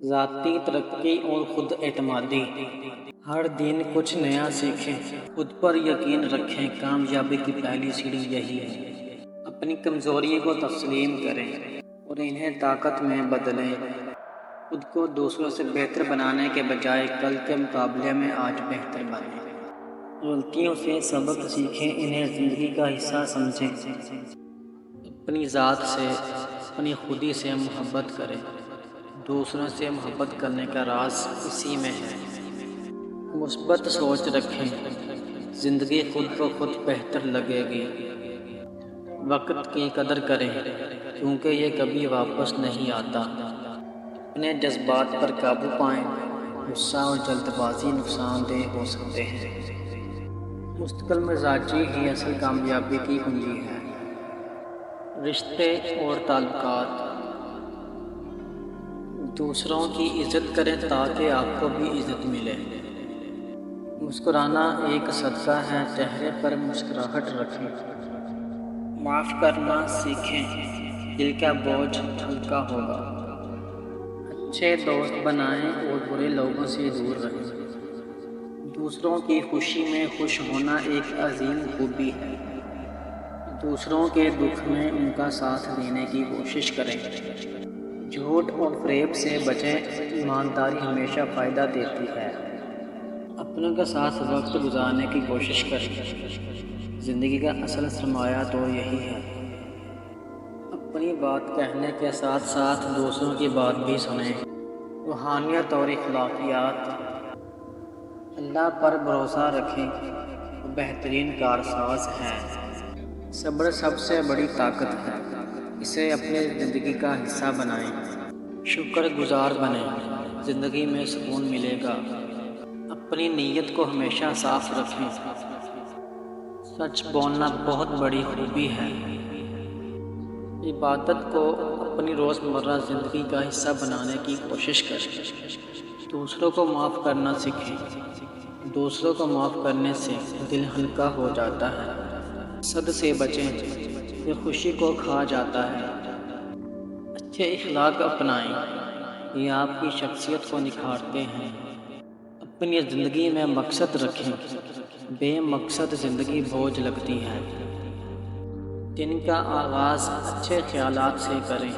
ذاتی ترقی اور خود اعتمادی۔ ہر دن کچھ نیا سیکھیں، خود پر یقین رکھیں۔ کامیابی کی پہلی سیڑھی یہی ہے، اپنی کمزوری کو تسلیم کریں اور انہیں طاقت میں بدلیں۔ خود کو دوسروں سے بہتر بنانے کے بجائے کل کے مقابلے میں آج بہتر بنیں۔ غلطیوں سے سبق سیکھیں، انہیں زندگی کا حصہ سمجھیں۔ اپنی ذات سے، اپنی خودی سے محبت کریں۔ دوسروں سے محبت کرنے کا راز اسی میں ہے۔ مثبت سوچ رکھیں، زندگی خود بخود بہتر لگے گی۔ وقت کی قدر کریں کیونکہ یہ کبھی واپس نہیں آتا۔ اپنے جذبات پر قابو پائیں، غصہ اور جلد بازی نقصان دہ ہو سکتے ہیں۔ مستقل مزاجی ہی اصل کامیابی کی کنجی ہے۔ رشتے اور تعلقات۔ دوسروں کی عزت کریں تاکہ آپ کو بھی عزت ملے۔ مسکرانا ایک صدقہ ہے، چہرے پر مسکراہٹ رکھیں۔ معاف کرنا سیکھیں، دل کا بوجھ ہلکا ہوگا۔ اچھے دوست بنائیں اور برے لوگوں سے دور رہیں۔ دوسروں کی خوشی میں خوش ہونا ایک عظیم خوبی ہے۔ دوسروں کے دکھ میں ان کا ساتھ دینے کی کوشش کریں۔ جھوٹ اور فریب سے بچیں، ایمانداری ہمیشہ فائدہ دیتی ہے۔ اپنوں کے ساتھ وقت گزارنے کی کوشش کریں، زندگی کا اصل سرمایہ تو یہی ہے۔ اپنی بات کہنے کے ساتھ ساتھ دوسروں کی بات بھی سنیں۔ روحانیت اور اخلاقیات۔ اللہ پر بھروسہ رکھیں، وہ بہترین کارساز ہے۔ صبر سب سے بڑی طاقت ہے، اسے اپنی زندگی کا حصہ بنائیں۔ شکر گزار بنیں، زندگی میں سکون ملے گا۔ اپنی نیت کو ہمیشہ صاف رکھیں۔ سچ بولنا بہت بڑی خوبی ہے۔ عبادت کو اپنی روزمرہ زندگی کا حصہ بنانے کی کوشش کریں۔ دوسروں کو معاف کرنا سیکھیں، دوسروں کو معاف کرنے سے دل ہلکا ہو جاتا ہے۔ حسد سے بچیں، یہ خوشی کو کھا جاتا ہے۔ اچھے اخلاق اپنائیں، یہ آپ کی شخصیت کو نکھارتے ہیں۔ اپنی زندگی میں مقصد رکھیں، بے مقصد زندگی بوجھ لگتی ہے۔ دن کا آغاز اچھے خیالات سے کریں۔